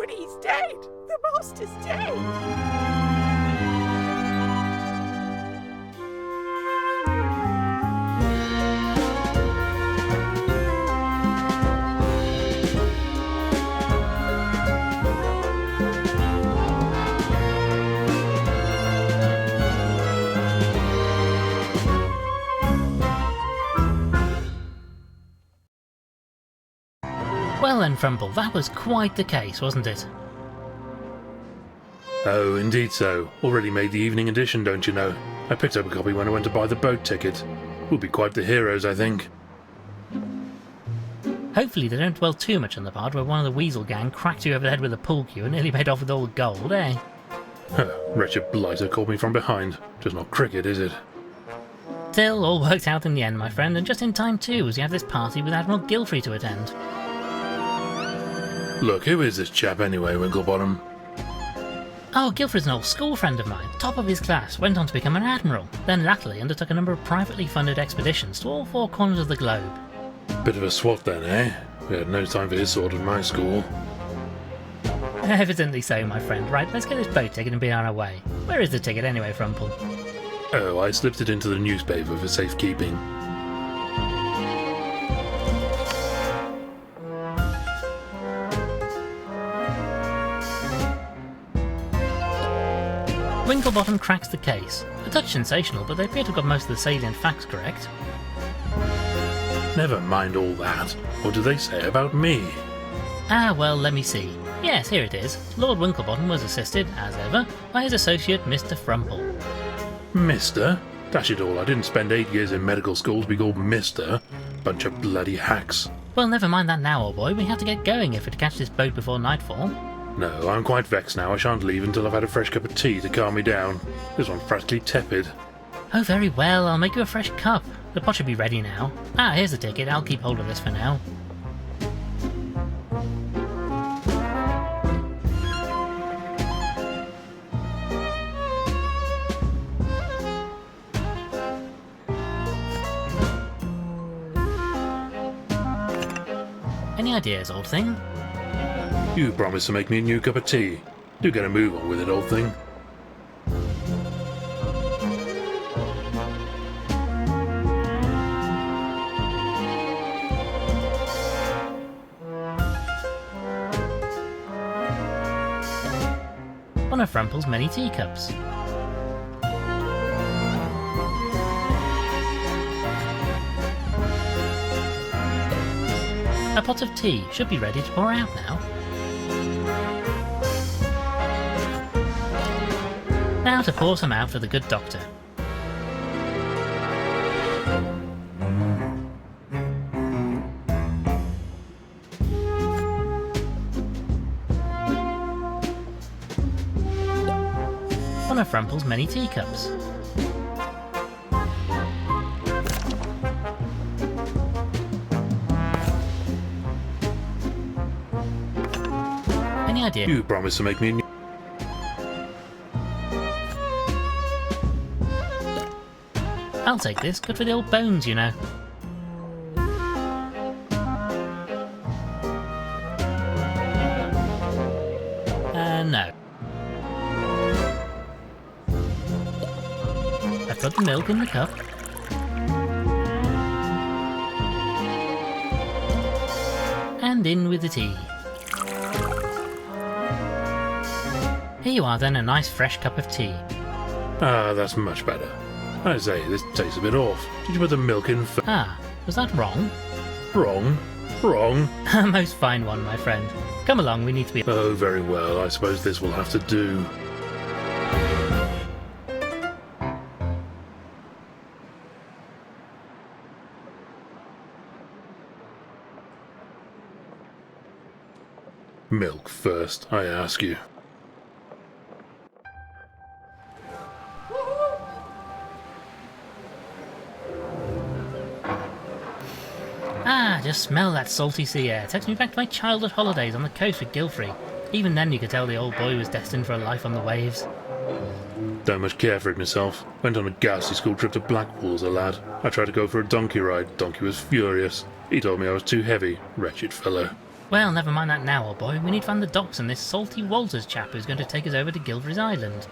Good, he's dead! The master's dead! Well then, Frumple, that was quite the case, wasn't it? Oh, indeed so. Already made the evening edition, don't you know? I picked up a copy when I went to buy the boat ticket. We'll be quite the heroes, I think. Hopefully they don't dwell too much on the part where one of the Weasel gang cracked you over the head with a pool cue and nearly made off with all the gold, eh? Wretched blighter caught me from behind. Just not cricket, is it? Still, all worked out in the end, my friend, and just in time too, as you have this party with Admiral Gilfrey to attend. Look, who is this chap anyway, Winklebottom? Oh, Gilfrey's an old school friend of mine, top of his class, went on to become an admiral, then latterly undertook a number of privately funded expeditions to all four corners of the globe. Bit of a swot then, eh? We had no time for his sort at my school. Evidently so, my friend. Right, let's get this boat ticket and be on our way. Where is the ticket anyway, Frumple? Oh, I slipped it into the newspaper for safekeeping. Winklebottom cracks the case. A touch sensational, but they appear to have got most of the salient facts correct. Never mind all that. What do they say about me? Ah, well, let me see. Yes, here it is. Lord Winklebottom was assisted, as ever, by his associate Mr. Frumple. Mister? Dash it all, I didn't spend 8 years in medical school to be called Mister. Bunch of bloody hacks. Well, never mind that now, old boy. We have to get going if we're to catch this boat before nightfall. No, I'm quite vexed now. I shan't leave until I've had a fresh cup of tea to calm me down. This one's practically tepid. Oh, very well. I'll make you a fresh cup. The pot should be ready now. Ah, here's the ticket. I'll keep hold of this for now. Any ideas, old thing? You promised to make me a new cup of tea. Do get a move on with it, old thing. One of Frumple's many teacups. A pot of tea should be ready to pour out now. Now to pour some out for the good doctor. One of Frumple's many teacups. Any idea? You promised to make me a new... I'll take this, good for the old bones, you know. No. I've got the milk in the cup. And in with the tea. Here you are then, a nice fresh cup of tea. Ah, that's much better. I say, this tastes a bit off. Did you put the milk in first? Ah, was that wrong? Wrong? Wrong? A most fine one, my friend. Come along, we need to be... Oh, very well. I suppose this will have to do. Milk first, I ask you. Ah, just smell that salty sea air. Takes me back to my childhood holidays on the coast with Gilfrey. Even then you could tell the old boy was destined for a life on the waves. Don't much care for it myself. Went on a ghastly school trip to Blackpool as a lad. I tried to go for a donkey ride. Donkey was furious. He told me I was too heavy. Wretched fellow. Well, never mind that now, old boy. We need to find the docks and this salty Walters chap who's going to take us over to Guilford's Island.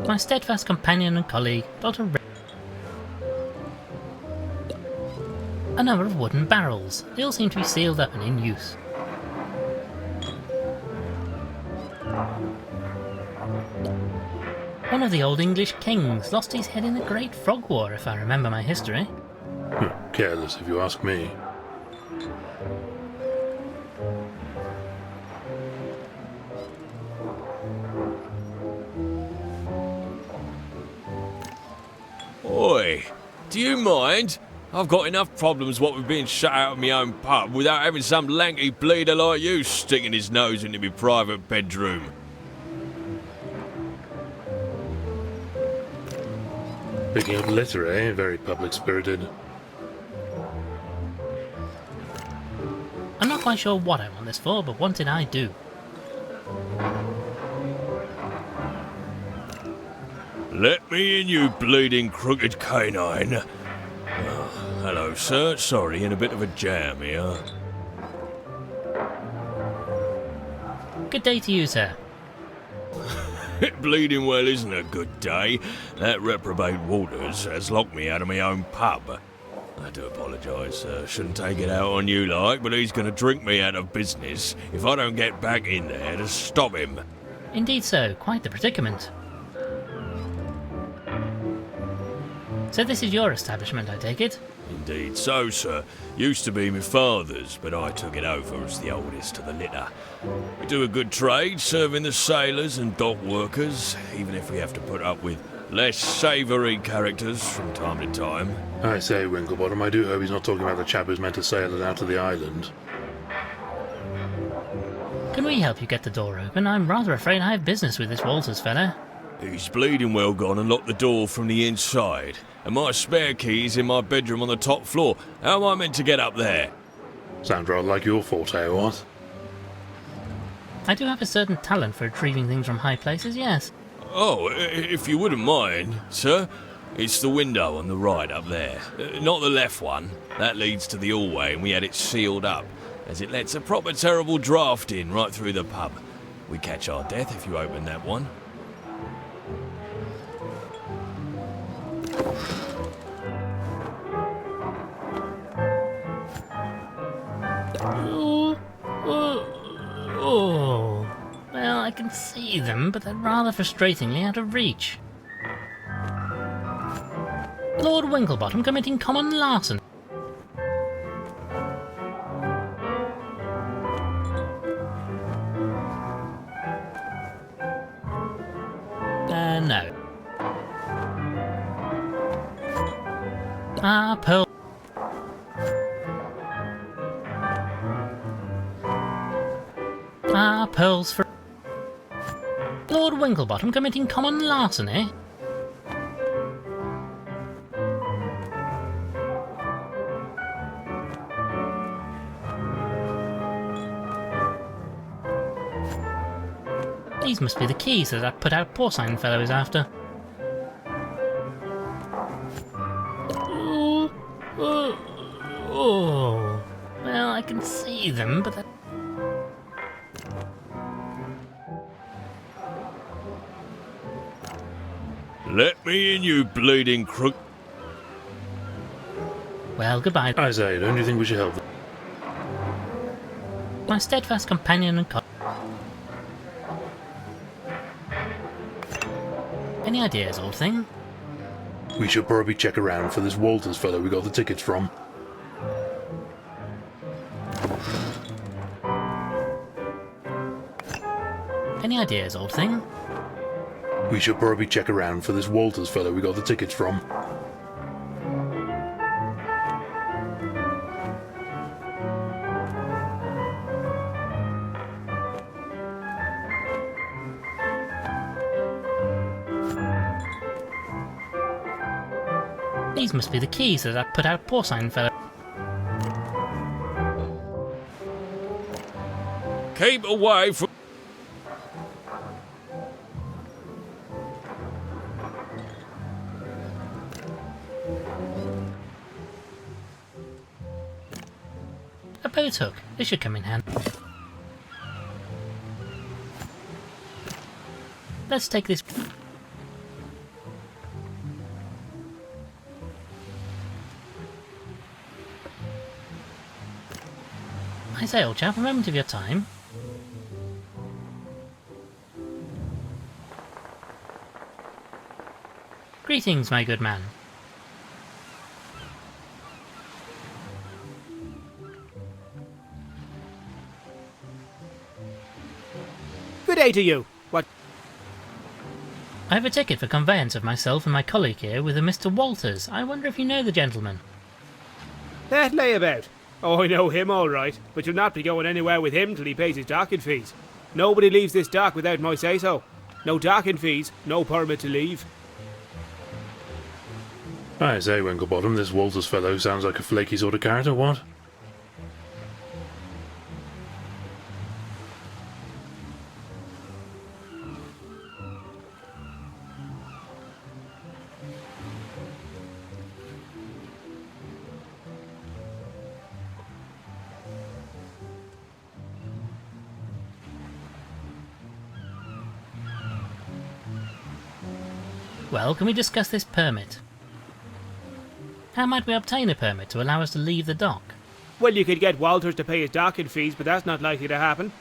My steadfast companion and colleague, Dr. A number of wooden barrels. They all seem to be sealed up and in use. One of the old English kings lost his head in the Great Frog War, if I remember my history. Careless, if you ask me. Oi, do you mind? I've got enough problems what with being shut out of my own pub without having some lanky bleeder like you sticking his nose into my private bedroom. Picking up litter, eh? Very public-spirited. I'm not quite sure what I want this for, but want it I do. Let me in, you bleeding crooked canine. Hello, sir. Sorry, in a bit of a jam here. Good day to you, sir. It bleeding well isn't a good day. That reprobate Walters has locked me out of my own pub. I do apologise, sir. Shouldn't take it out on you like, but he's going to drink me out of business if I don't get back in there to stop him. Indeed so, quite the predicament. So this is your establishment, I take it? Indeed so, sir. Used to be my father's, but I took it over as the oldest of the litter. We do a good trade, serving the sailors and dock workers, even if we have to put up with less savoury characters from time to time. I say, Winklebottom, I do hope he's not talking about the chap who's meant to sail us out to the island. Can we help you get the door open? I'm rather afraid I have business with this Walters fella. He's bleeding well gone and locked the door from the inside. And my spare key's in my bedroom on the top floor. How am I meant to get up there? Sounds rather like your forte, what? I do have a certain talent for retrieving things from high places, yes. Oh, if you wouldn't mind, sir. It's the window on the right up there. Not the left one. That leads to the hallway and we had it sealed up, as it lets a proper terrible draught in right through the pub. We catch our death if you open that one. Oh, well, I can see them, but they're rather frustratingly out of reach. Lord Winklebottom committing common larceny. No. Pearl. Pearls for Lord Winklebottom committing common larceny. These must be the keys that that put-out porcine fellow is after. Oh, well, I can see them, but that... Let me in, you bleeding crook. Well, goodbye. I say, don't you think we should help them? My steadfast companion and Any ideas, old thing? We should probably check around for this Walters fellow we got the tickets from. Any ideas, old thing? We should probably check around for this Walters fellow we got the tickets from. These must be the keys that that put-out porcine fellow. Keep away from... A boat hook. This should come in handy. Let's take this... I say, old chap, a moment of your time. Greetings, my good man. Good day to you. What? I have a ticket for conveyance of myself and my colleague here with a Mr. Walters. I wonder if you know the gentleman. That layabout. Oh, I know him all right, but you'll not be going anywhere with him till he pays his docking fees. Nobody leaves this dock without my say-so. No docking fees, no permit to leave. I say, Winklebottom, this Walters fellow sounds like a flaky sort of character, what? Well, can we discuss this permit? How might we obtain a permit to allow us to leave the dock? Well, you could get Walters to pay his docking fees, but that's not likely to happen.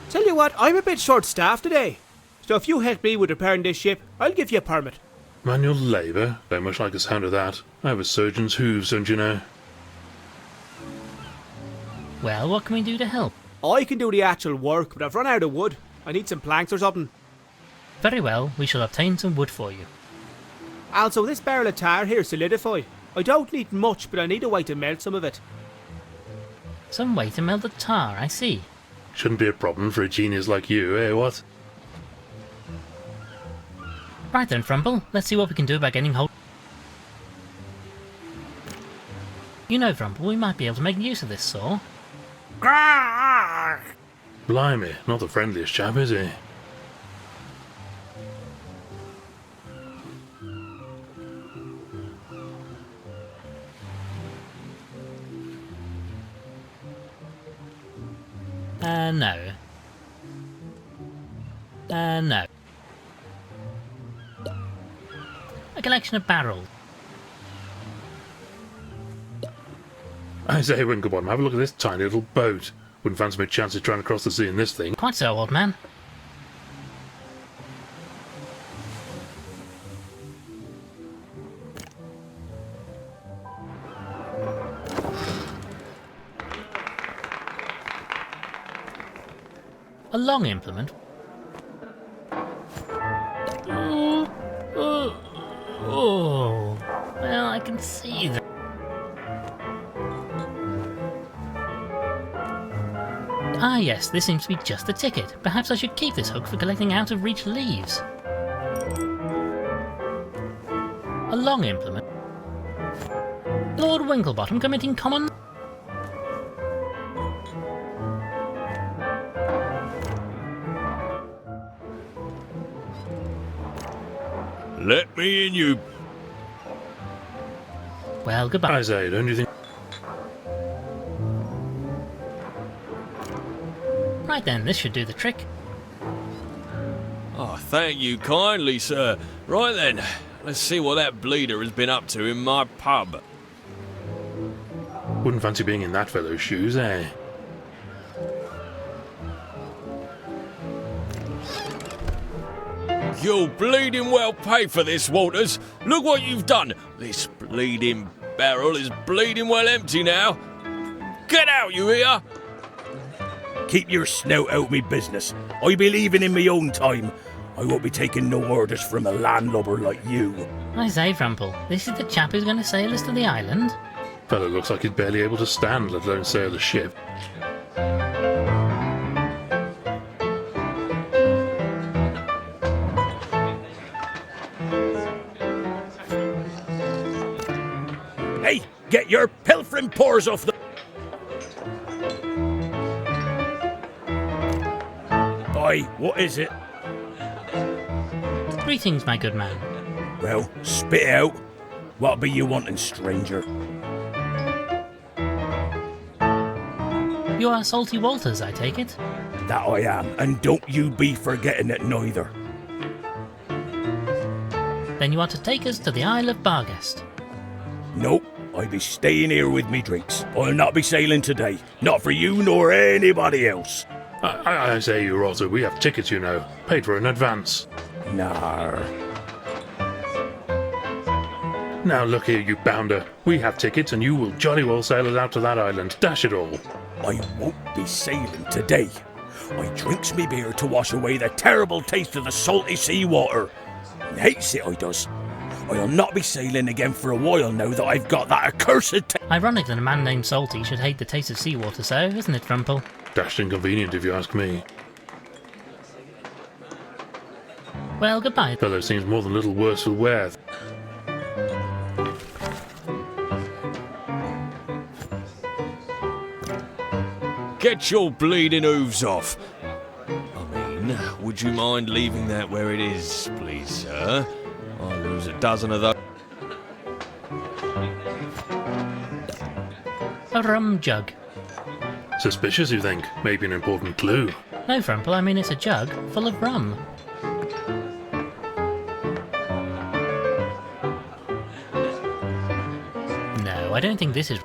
Tell you what, I'm a bit short-staffed today. So if you help me with repairing this ship, I'll give you a permit. Manual labour? Don't much like the sound of that. I have a surgeon's hooves, don't you know? Well, what can we do to help? I can do the actual work, but I've run out of wood. I need some planks or something. Very well, we shall obtain some wood for you. Also, this barrel of tar here is solidified. I don't need much, but I need a way to melt some of it. Some way to melt the tar, I see. Shouldn't be a problem for a genius like you, eh, what? Right then, Frumple, let's see what we can do about getting hold... You know, Frumple, we might be able to make use of this saw. Blimey, not the friendliest chap, is he? No. No. A collection of barrels. I say, Winklebottom, have a look at this tiny little boat. Wouldn't fancy my chances trying to cross the sea in this thing. Quite so, old man. A long implement? Oh, well, I can see that. Ah yes, this seems to be just the ticket. Perhaps I should keep this hook for collecting out-of-reach leaves. A long implement? Lord Winklebottom committing common... Let me in, you... Well, goodbye. I say, don't you think... Right then, this should do the trick. Oh, thank you kindly, sir. Right then, let's see what that bleeder has been up to in my pub. Wouldn't fancy being in that fellow's shoes, eh? You'll bleeding well pay for this, Walters. Look what you've done. This bleeding barrel is bleeding well empty now. Get out, you hear? Keep your snout out me business. I be leaving in me own time. I won't be taking no orders from a landlubber like you. I say, Frumple, this is the chap who's going to sail us to the island? Fellow looks like he's barely able to stand, let alone sail the ship. Hey, get your pilfering paws off the... Aye, what is it? Greetings, my good man. Well, spit it out. What be you wanting, stranger? You are Salty Walters, I take it? That I am, and don't you be forgetting it neither. Then you want to take us to the Isle of Barghest. Nope, I be staying here with me drinks. I'll not be sailing today. Not for you nor anybody else. I say, you rotter, we have tickets, you know. Paid for in advance. Nar. Now look here, you bounder. We have tickets and you will jolly well sail us out to that island. Dash it all. I won't be sailing today. I drinks me beer to wash away the terrible taste of the salty seawater. And hates it, I does. I'll not be sailing again for a while now that I've got that accursed Ironic that a man named Salty should hate the taste of seawater so, isn't it, Frumple? Dashed inconvenient if you ask me. Well, goodbye. Fellow seems more than a little worse for wear. Get your bleeding hooves off. I mean, would you mind leaving that where it is, please, sir? I'll lose a dozen of those. A rum jug. Suspicious, you think? Maybe an important clue. No, Frumple, I mean it's a jug full of rum. No, I don't think this is...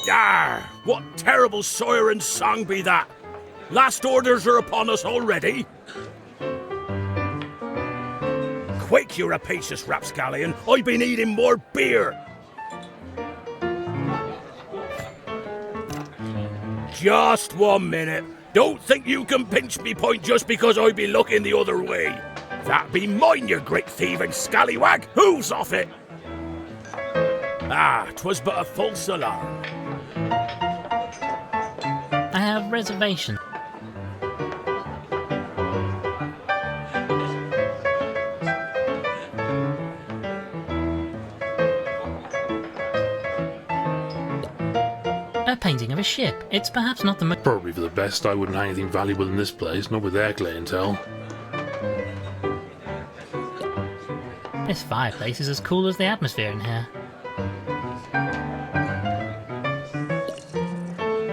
Yar! What terrible siren song be that? Last orders are upon us already. Quick, you rapacious rapscallion. I've been eating more beer. Just 1 minute. Don't think you can pinch me point just because I be looking the other way. That be mine, you great thieving scallywag. Who's off it? Ah, 'twas but a false alarm. I have reservation. A painting of a ship. It's perhaps not the most... Probably for the best. I wouldn't hang anything valuable in this place, not with their clientele. This fireplace is as cool as the atmosphere in here.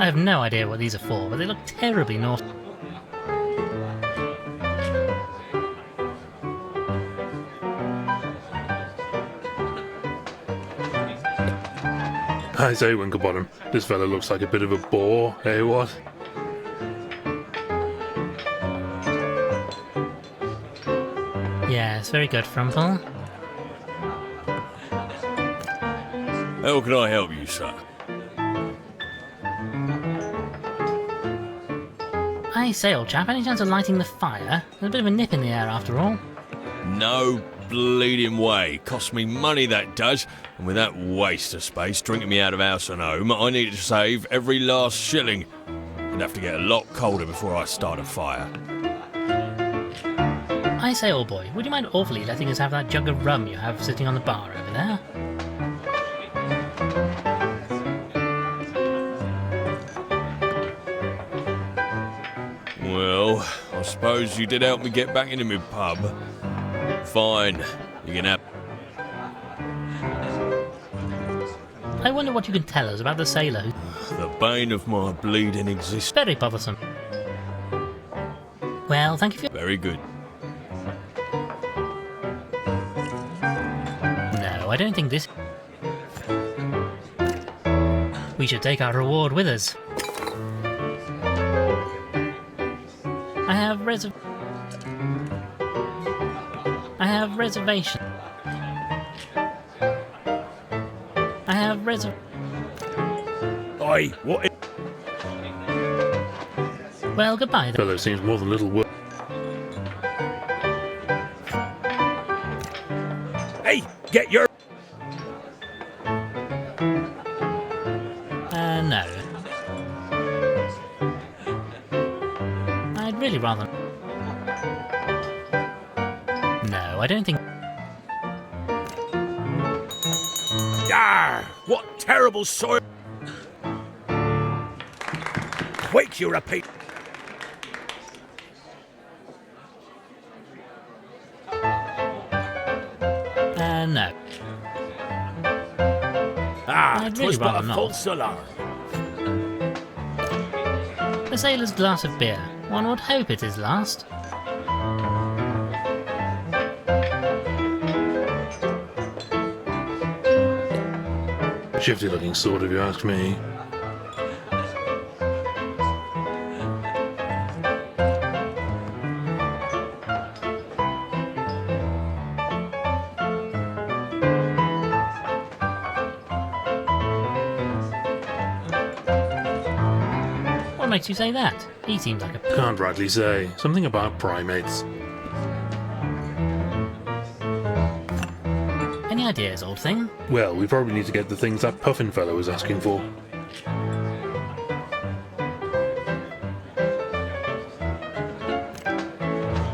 I have no idea what these are for, but they look terribly naughty. I say, Winklebottom, this fellow looks like a bit of a bore, eh, what? Yes, very good, Frumple. How can I help you, sir? I say, old chap, any chance of lighting the fire? There's a bit of a nip in the air after all. No bleeding way. Cost me money, that does. And with that waste of space drinking me out of house and home, I need to save every last shilling. It'd have to get a lot colder before I start a fire. I say, old boy, would you mind awfully letting us have that jug of rum you have sitting on the bar over there? Well, I suppose you did help me get back into my pub. Fine, you can have... I wonder what you can tell us about the sailor who... the bane of my bleeding existence. Very bothersome. Well, thank you for... Very good. No, I don't think this... We should take our reward with us. I have reservation. Aye, what? Well, goodbye then. Fellow seems more than a little worse. Hey, get your... No. I'd really rather... No, I don't think... Yar! What terrible soil... Quick, you repeat. No. Ah, I'd 'twas really but a rather not. false alarm. A sailor's glass of beer. One would hope it is last. Shifty looking sword, if you ask me. What makes you say that? He seems like a... Can't rightly say. Something about primates. Any ideas, old thing? Well, we probably need to get the things that puffin fellow was asking for.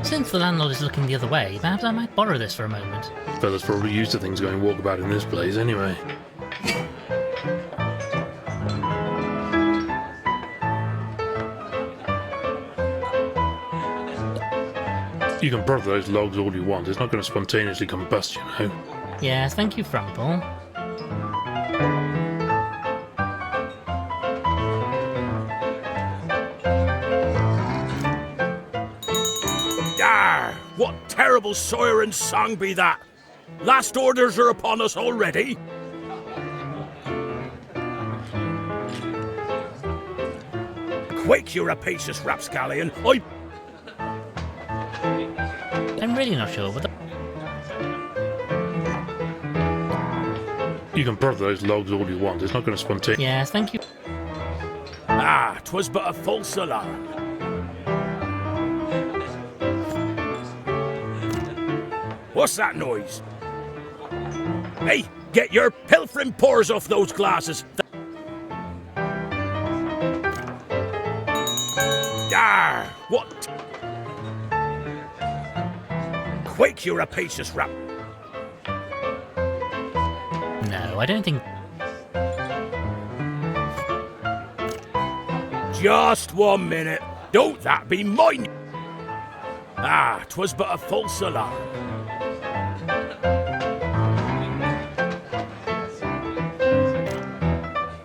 Since the landlord is looking the other way, perhaps I might borrow this for a moment. Fella's probably used to things going walkabout in this place anyway. You can brother those logs all you want, it's not going to spontaneously combust, you know. Yes, thank you, Frumple. Yar! What terrible siren song be that? Last orders are upon us already. Quick, you rapacious rapscallion. I'm really not sure, but... You can brother those logs all you want, it's not going to spontaneously... Yes, thank you. Ah, 'twas but a false alarm. What's that noise? Hey, get your pilfering paws off those glasses. Yar! What? Quick, you rapacious rap. No, I don't think... Just 1 minute. Don't that be mine? Ah, 'twas but a false alarm.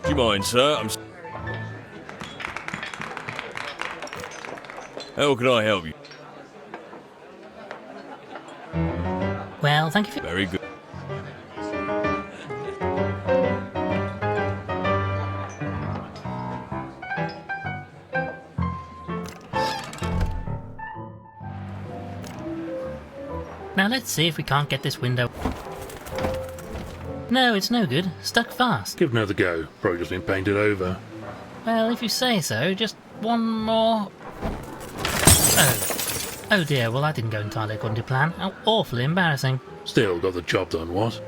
Do you mind, sir? How can I help you? Well, thank you for... Very good. Now let's see if we can't get this window... No, it's no good. Stuck fast. Give another go, probably just been painted over. Well, if you say so, just one more... Oh. Oh dear, well that didn't go entirely according to plan. How awfully embarrassing. Still got the job done, what?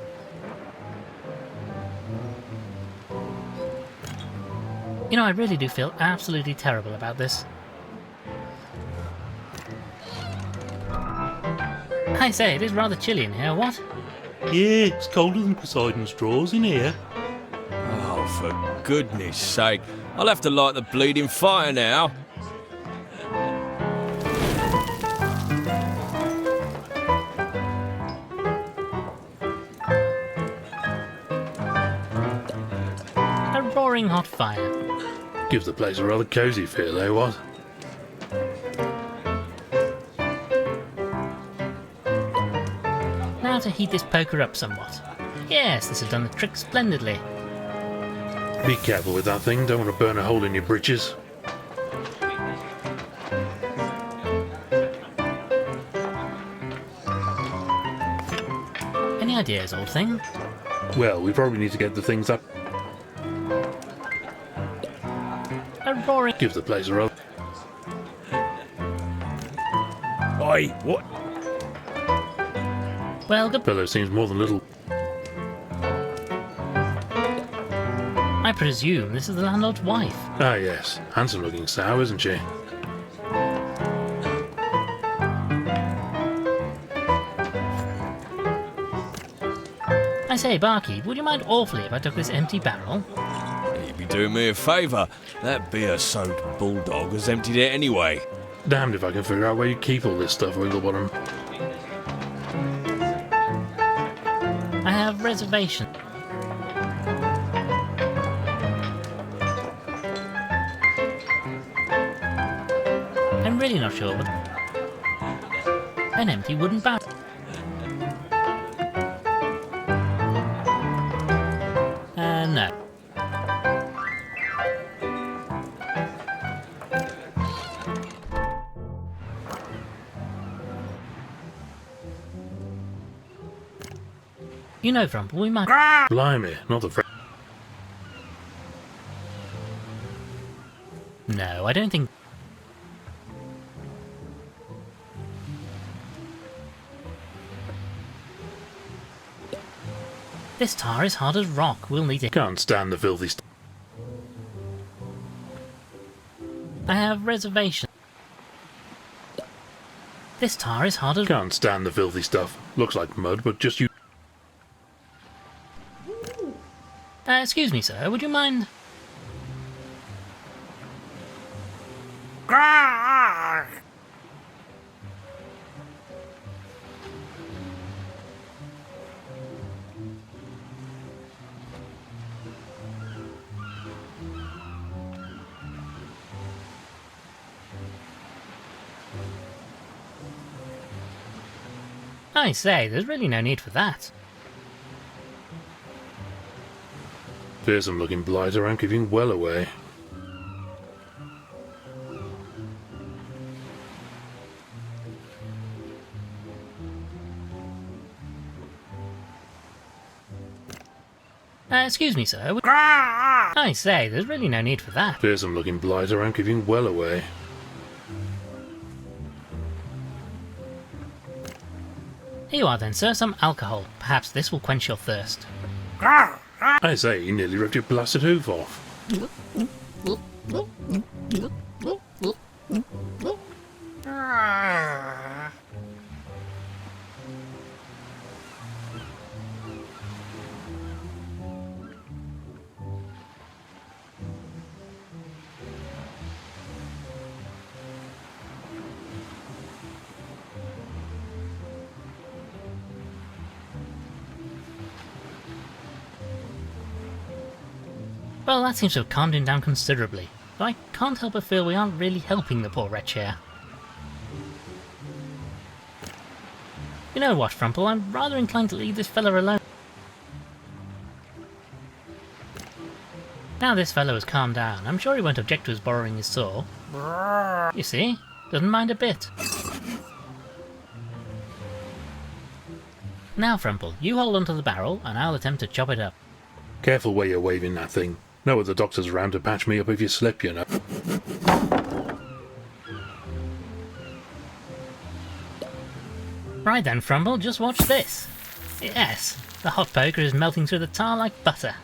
You know, I really do feel absolutely terrible about this. I say, it is rather chilly in here, what? Yeah, it's colder than Poseidon's drawers in here. Oh, for goodness sake. I'll have to light the bleeding fire now. A roaring hot fire. Gives the place a rather cosy feel, eh, what? Now to heat this poker up somewhat. Yes, this has done the trick splendidly. Be careful with that thing, don't want to burn a hole in your breeches. Any ideas, old thing? Well, we probably need to get the things up. A roaring... Gives the place a rather... Oi, what? Well, good... Fellow seems more than little... I presume this is the landlord's wife. Ah yes, handsome looking sow, isn't she? I say, barkeep, would you mind awfully if I took this empty barrel? He'd be doing me a favour. That beer-soaked bulldog has emptied it anyway. Damned if I can figure out where you keep all this stuff, Winklebottom. I have reservation. I'm really not sure what... An empty wooden barrel. No. You know, Frumple, we might... Blimey, not the No, I don't think... This tar is hard as rock. We'll need it. Can't stand the filthy stuff. I have reservation. This tar is hard as... Can't stand the filthy stuff. Looks like mud, but just you... excuse me, sir. Would you mind... I say, there's really no need for that. Fearsome looking blighter, I'm keeping well away. Excuse me, sir. I say, there's really no need for that. Fearsome looking blighter, I'm keeping well away. Here you are then, sir, some alcohol. Perhaps this will quench your thirst. I say, he nearly ripped your blasted hoof off. Well, that seems to have calmed him down considerably, but I can't help but feel we aren't really helping the poor wretch here. You know what, Frumple, I'm rather inclined to leave this fella alone. Now this fellow has calmed down, I'm sure he won't object to us borrowing his saw. You see, doesn't mind a bit. Now, Frumple, you hold onto the barrel, and I'll attempt to chop it up. Careful where you're waving that thing. No other doctor's around to patch me up if you slip, you know. Right then, Frumple, just watch this. Yes, the hot poker is melting through the tar like butter.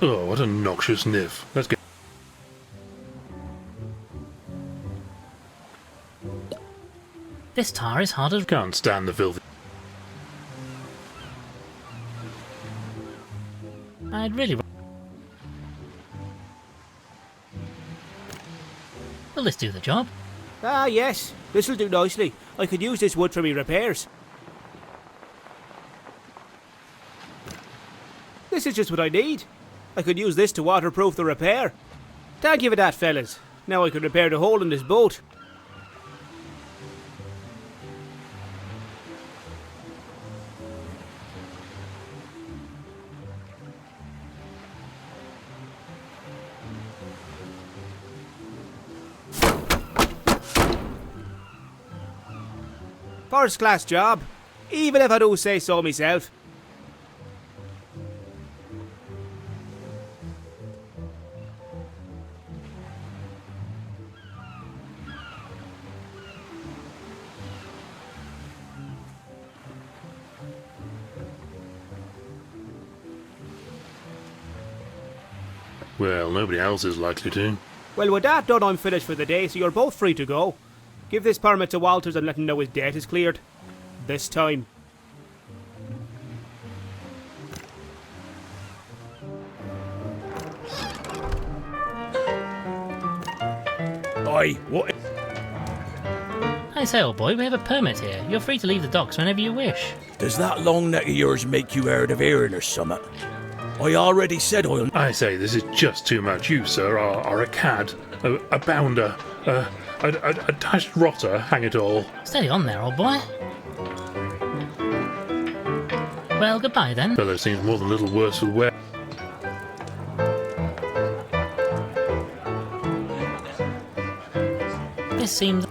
Oh, what a noxious niff. Let's get... This tar is hard as... Can't stand the filthy... I'd really... Will this do the job? Ah, yes. This'll do nicely. I could use this wood for me repairs. This is just what I need. I could use this to waterproof the repair. Thank you for that, fellas. Now I can repair the hole in this boat. First class job, even if I do say so myself. Well, nobody else is likely to. Well, with that done, I'm finished for the day, so you're both free to go. Give this permit to Walters and let him know his debt is cleared. This time. Oi, what? I say, old boy, we have a permit here. You're free to leave the docks whenever you wish. Does that long neck of yours make you hard of hearing or something? I already said I'll... I say, this is just too much. You, sir, are a cad, a bounder, a dashed rotter, hang it all. Steady on there, old boy. Well, goodbye then. Fellow seems more than a little worse for wear. This seems...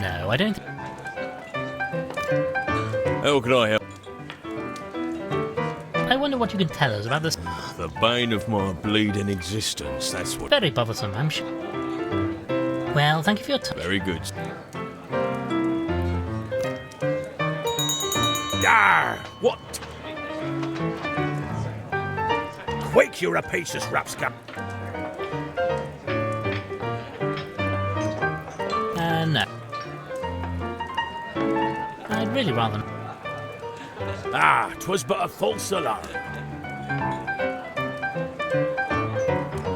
No, I don't... How can I help? I wonder what you can tell us about this... The bane of my bleeding existence, that's what... Very bothersome, I'm sure. Well, thank you for your time. Very good. Yar! What? Quick, you rapacious rapscap! No. I'd really rather... Ah, 'twas but a false alarm.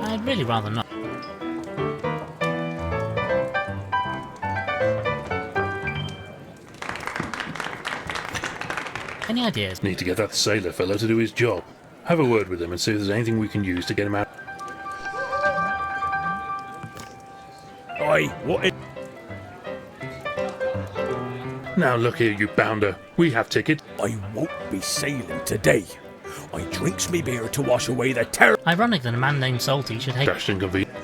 I'd really rather not. Any ideas? Need to get that sailor fellow to do his job. Have a word with him and see if there's anything we can use to get him out. Oi, what is... Now look here, you bounder. We have tickets. I won't be sailing today. I drinks me beer to wash away the terror... Ironic that a man named Salty should hate... Dashed inconvenient.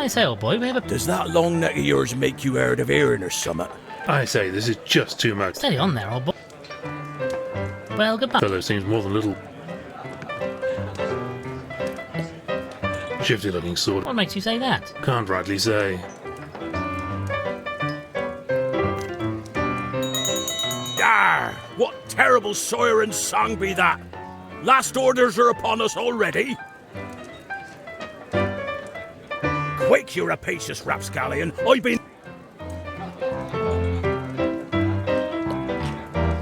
I say, old boy, we have a... Does that long neck of yours make you hard of hearing or something? I say, this is just too much. Steady on there, old boy. Well, goodbye. Fellow seems more than a little... Shifty looking sort. What makes you say that? Can't rightly say. Yar! What terrible siren song be that? Last orders are upon us already. Quick, you rapacious rapscallion. I've been...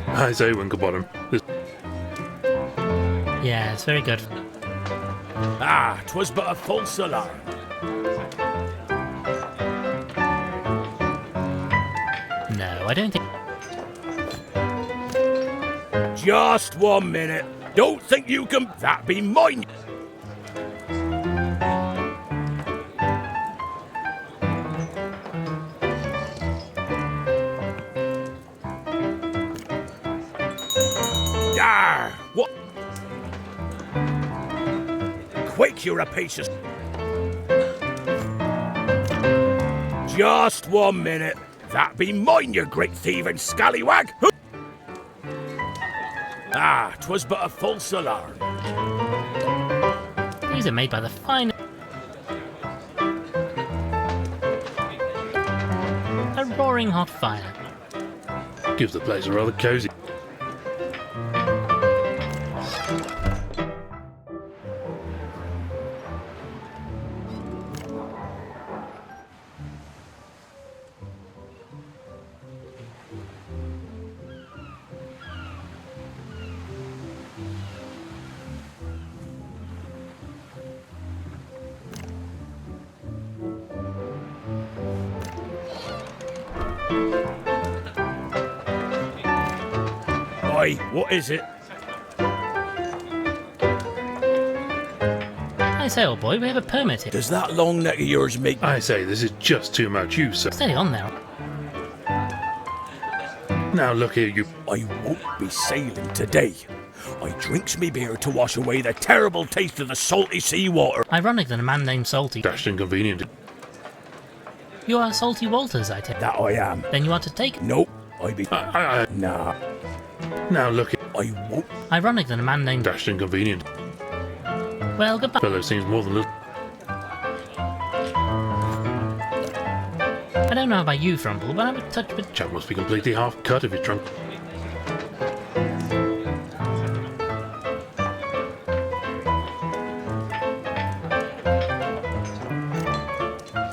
I say, Winklebottom. This... Yes, very good. Ah, 'twas but a false alarm. No, I don't think... Just 1 minute. Don't think you can... That be mine. Yar! What? Quick, you rapacious... Just 1 minute. That be mine, you great thieving scallywag. Ah, 'twas but a false alarm. These are made by the fine... A roaring hot fire. Gives the place a rather cosy. Oi, what is it? I say, old boy, we have a permit here. Does that long neck of yours make... I say, this is just too much. You, sir. Steady on there. Now look here, you... I won't be sailing today. I drinks me beer to wash away the terrible taste of the salty sea water. Ironic that a man named Salty... Dashed inconvenient. You are Salty Walters, I take. That I am. Then you are to take... Nope, I be... Nah, Now look here. I won't... Ironic that a man named... Dashed inconvenient. Well, goodbye. Fellow seems more than a little... I don't know about you, Frumble, but I'm a touch bit... Chap must be completely half cut if he's drunk.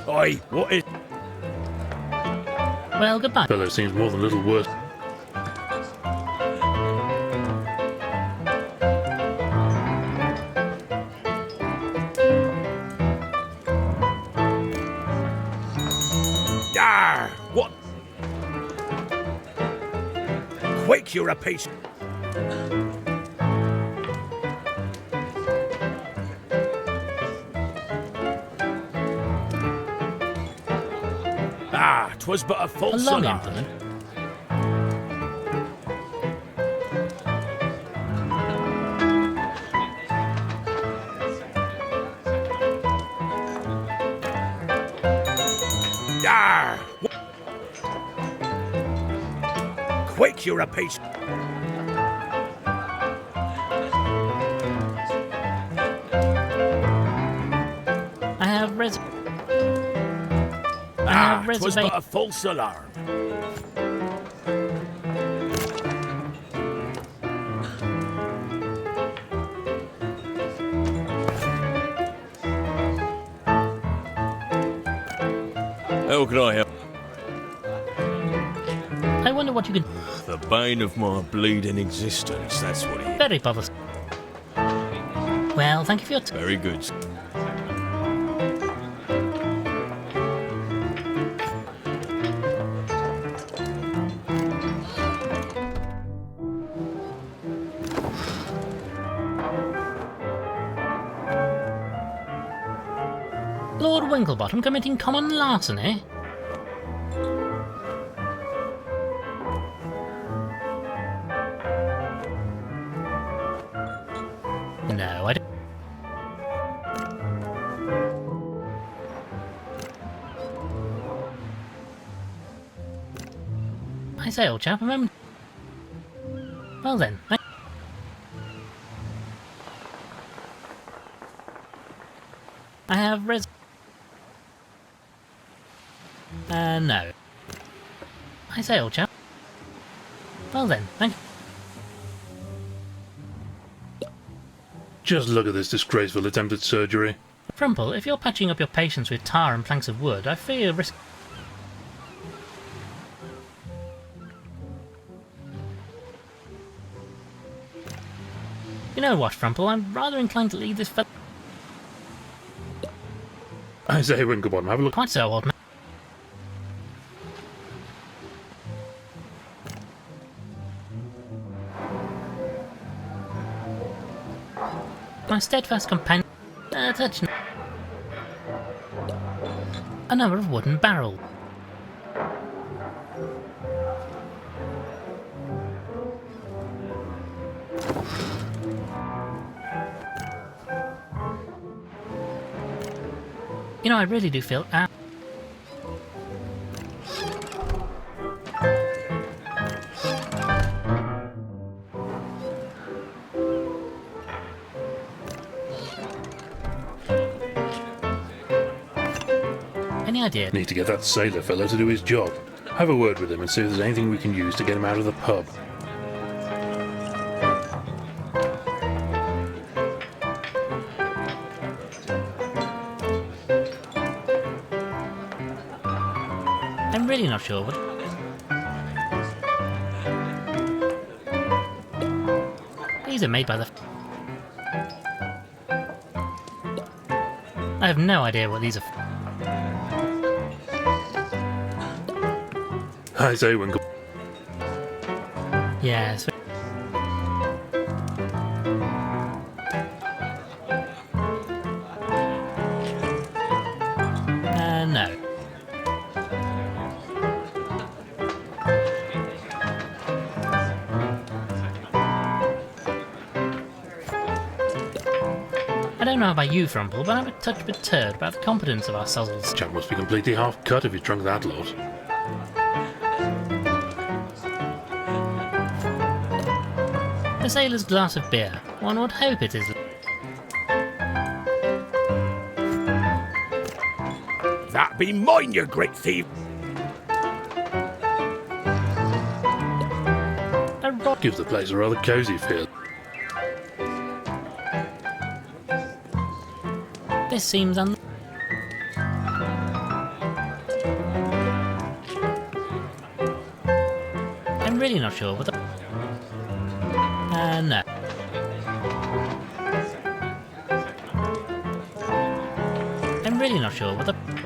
Oi, what is... Well, goodbye. Fellow seems more than a little worse. Quick, you're a piece. Ah, 'twas but a A false long alarm. implement. Ah! Quick, you're a piece. I have res. Ah, 'twas reservation. but a false alarm. How can I help? I wonder what you can. The bane of my bleeding existence, that's what he is. Very bothersome. Well, thank you for your time. Very good. Lord Winklebottom committing common larceny? No, I don't. I say, old chap, remember. Well then, I have res. No. I say, old chap. Well then, thank you. Just look at this disgraceful attempt at surgery. Frumple, if you're patching up your patients with tar and planks of wood, I fear you're risk. You know what, Frumple, I'm rather inclined to leave this fellow. I say, Winklebottom, have a look. Quite so, old man. My steadfast companion. Touch. A number of wooden barrels. You know, I really do feel. Any idea? Need to get that sailor fellow to do his job. Have a word with him and see if there's anything we can use to get him out of the pub. I'm really not sure what. These are made by the. I have no idea what these are. I say, Winkle. Yes. No. I don't know about you, Frumple, but I'm a touch perturbed about the competence of our sozzles. Chap must be completely half cut if he's drunk that lot. A sailor's glass of beer. One would hope it is. That be mine, you great thief. A rod. Gives the place a rather cosy feel. This seems I'm really not sure what the. No. I'm really not sure what the.